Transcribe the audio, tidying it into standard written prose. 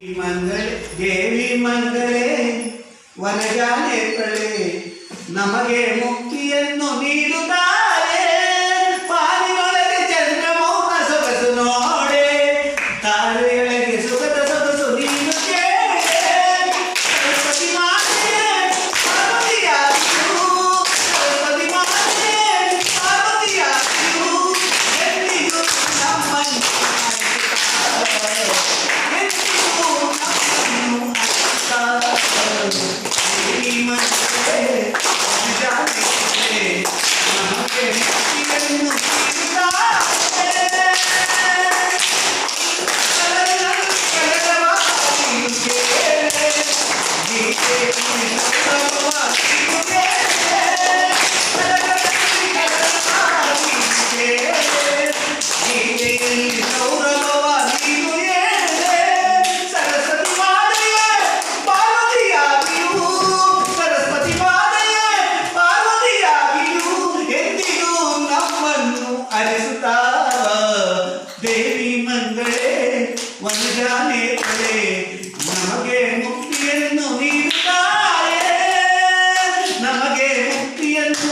ಮಂಗಳೇ ದೇವಿ ಮಂಗಳೇ ವನಜಾನೇಕಳೆ ನಮಗೆ ಮುಕ್ತಿಯನ್ನು ನೀಡುತ್ತಾರೆ. ಪಾಲಿನೊಳಗೆ ಚಂದ್ರಮೌನ ಸೊಗಸು ನೋಡೆ, ತಾರೆಯೊಳಗೆ ಸುಖದ ಸೊಗಸು ನೀನು ಕೇಳೆ. ಸರಸ್ವತಿ ಮಾತೆ ಪಾರ್ವತಿಯಾಗಿರು, ಸರಸ್ವತಿ ಮಾತೆ ಪಾರ್ವತಿಯಾಗಿರು, ಎಂದಿಗೂ ನಮ್ಮನ್ನು ದೇವಿ ಮಂಗಳೇ ವನಜಾನೇಕಳೆ ನಮಗೆ ಮುಕ್ತಿಯನ್ನು ನೀಡುತ್ತಾರೆ, ನಮಗೆ ಮುಕ್ತಿಯನ್ನು